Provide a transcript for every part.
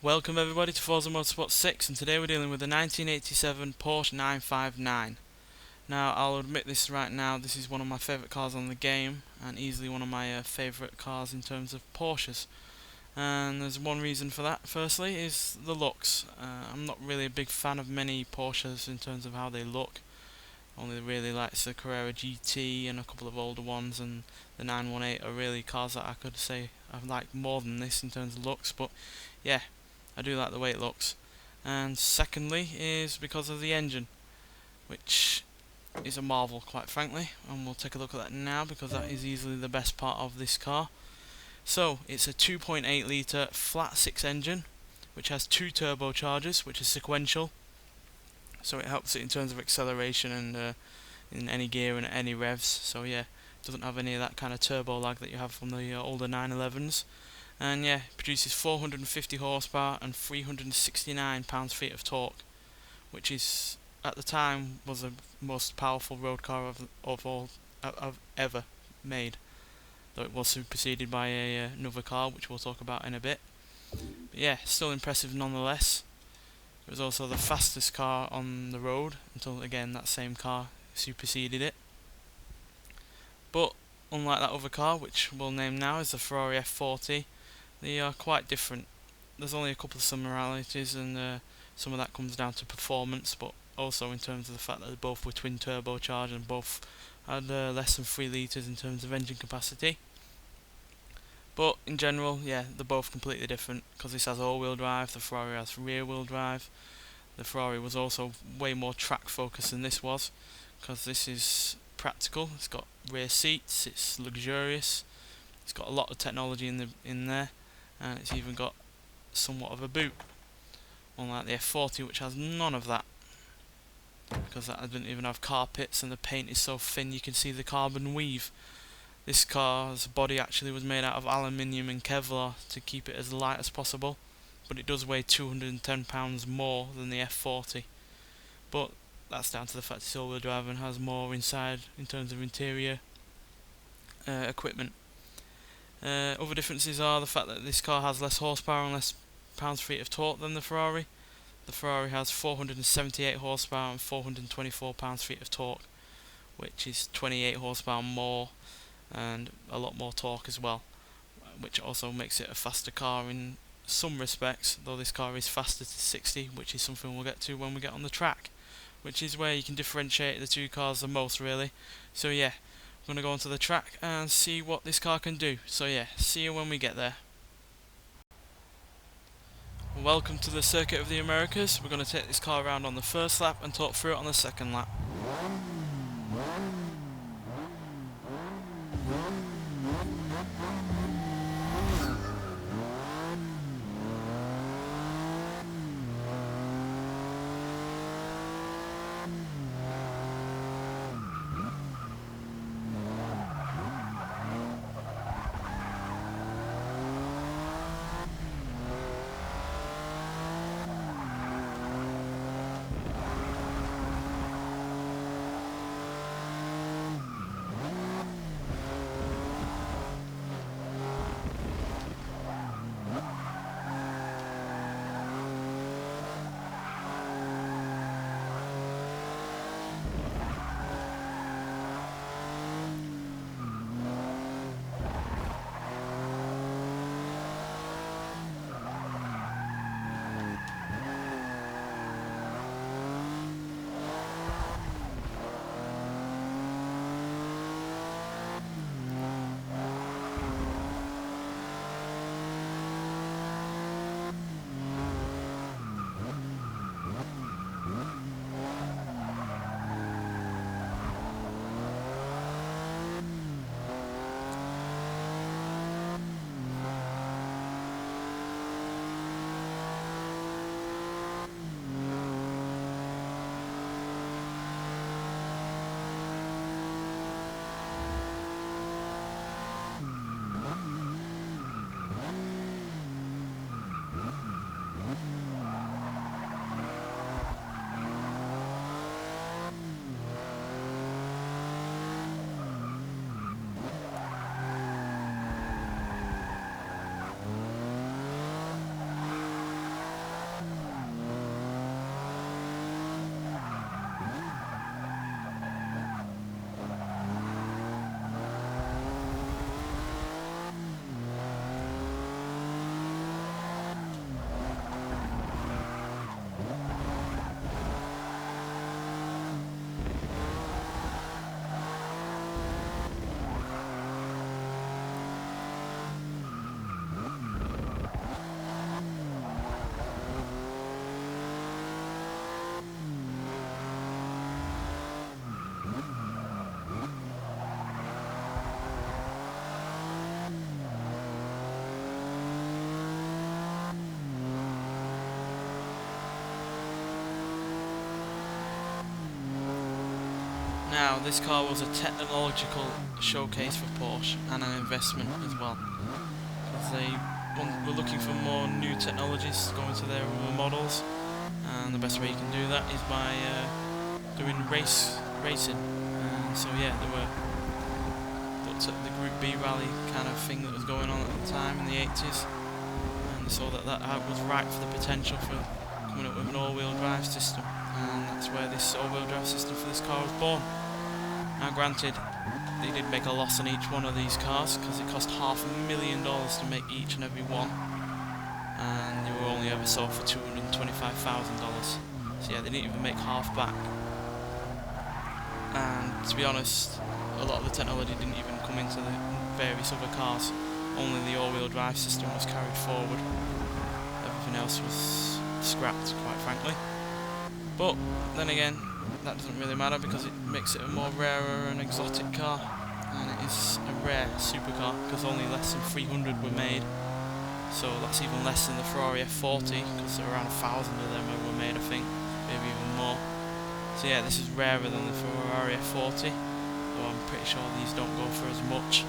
Welcome everybody to Forza Motorsport 6, and today we're dealing with the 1987 Porsche 959. Now, I'll admit this right now, this is one of my favourite cars on the game, and easily one of my favourite cars in terms of Porsches. And there's one reason for that. Firstly is the looks. I'm not really a big fan of many Porsches in terms of how they look. Only really likes the Carrera GT and a couple of older ones, and the 918 are really cars that I could say I like more than this in terms of looks. But yeah, I do like the way it looks. And secondly is because of the engine, which is a marvel, quite frankly, and we'll take a look at that now because that is easily the best part of this car. So it's a 2.8 litre flat 6 engine, which has two turbochargers, which is sequential, so it helps it in terms of acceleration and in any gear and at any revs. So yeah, it doesn't have any of that kind of turbo lag that you have from the older 911s. And yeah, it produces 450 horsepower and 369 pounds-feet of torque, which is at the time was the most powerful road car of all I've ever made. Though it was superseded by another car, which we'll talk about in a bit. But yeah, still impressive nonetheless. It was also the fastest car on the road until again that same car superseded it. But unlike that other car, which we'll name now as the Ferrari F40, they are quite different. There's only a couple of similarities, and some of that comes down to performance, but also in terms of the fact that they both were twin turbocharged and both had less than 3 litres in terms of engine capacity. But in general, yeah, they're both completely different, because this has all-wheel drive, the Ferrari has rear-wheel drive. The Ferrari was also way more track focused than this was, because this is practical. It's got rear seats, it's luxurious, it's got a lot of technology in there, and it's even got somewhat of a boot, unlike the F40, which has none of that, because that didn't even have carpets, and the paint is so thin you can see the carbon weave. This car's body actually was made out of aluminium and Kevlar to keep it as light as possible, but it does weigh 210 pounds more than the F40. But that's down to the fact it's all-wheel drive and has more inside in terms of interior equipment. Other differences are the fact that this car has less horsepower and less pounds-feet of torque than the Ferrari. The Ferrari has 478 horsepower and 424 pounds-feet of torque, which is 28 horsepower more and a lot more torque as well, which also makes it a faster car in some respects, though this car is faster to 60, which is something we'll get to when we get on the track, which is where you can differentiate the two cars the most, really. So yeah, I'm going to go onto the track and see what this car can do. So yeah, see you when we get there. Welcome to the Circuit of the Americas. We're going to take this car around on the first lap and talk through it on the second lap. Now, this car was a technological showcase for Porsche and an investment as well, because they were looking for more new technologies to go into their models, and the best way you can do that is by doing racing. So yeah, they were looked at the Group B rally kind of thing that was going on at the time in the 80s, and they saw that was right for the potential for coming up with an all-wheel drive system, and that's where this all-wheel drive system for this car was born. Now granted, they did make a loss on each one of these cars because it cost $500,000 to make each and every one, and they were only ever sold for $225,000. So yeah, they didn't even make half back. And to be honest, a lot of the technology didn't even come into the various other cars. Only the all-wheel drive system was carried forward. Everything else was scrapped, quite frankly. But then again, that doesn't really matter because it makes it a more rarer and exotic car, and it is a rare supercar because only less than 300 were made. So that's even less than the Ferrari F40 because around 1,000 of them were made, I think, maybe even more. So yeah, this is rarer than the Ferrari F40, though I'm pretty sure these don't go for as much.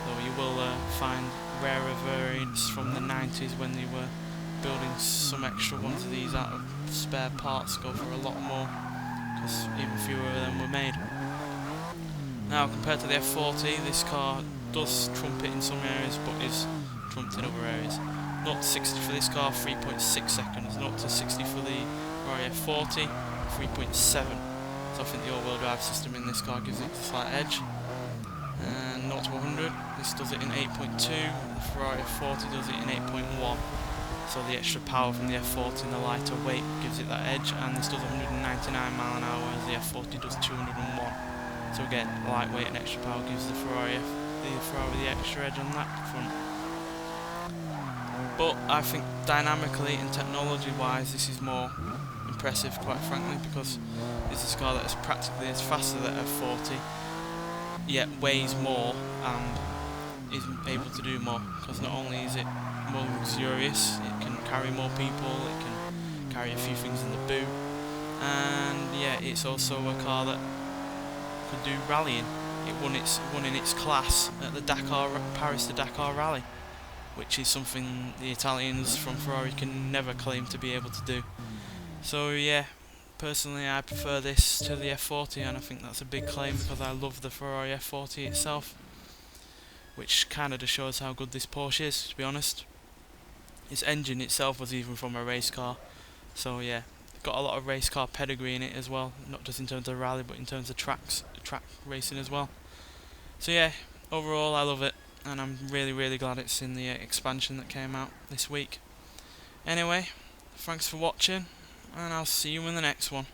Though you will find rarer variants from the 90s when they were building some extra ones of these out of spare parts, go for a lot more because even fewer of them were made. Now compared to the F40, this car does trump it in some areas but is trumped in other areas. 0 to 60 for this car, 3.6 seconds. 0 to 60 for the Ferrari F40, 3.7. So I think the all-wheel drive system in this car gives it a slight edge. And 0 to 100, this does it in 8.2, the Ferrari F40 does it in 8.1. So the extra power from the F40 and the lighter weight gives it that edge, and this does 199 mile an hour whereas the F40 does 201. So again, lightweight and extra power gives the Ferrari the extra edge on that front. But I think dynamically and technology wise this is more impressive, quite frankly, because this is a car that is practically as fast as the F40, yet weighs more and is able to do more, because not only is it more luxurious, it can carry more people, it can carry a few things in the boot, and yeah, it's also a car that could do rallying. It won in its class at the Paris to Dakar rally, which is something the Italians from Ferrari can never claim to be able to do. So yeah, personally I prefer this to the F40, and I think that's a big claim because I love the Ferrari F40 itself, which kind of just shows how good this Porsche is, to be honest. Its engine itself was even from a race car, so yeah, got a lot of race car pedigree in it as well, not just in terms of rally but in terms of track racing as well. So yeah, overall I love it, and I'm really glad it's in the expansion that came out this week. Anyway, thanks for watching, and I'll see you in the next one.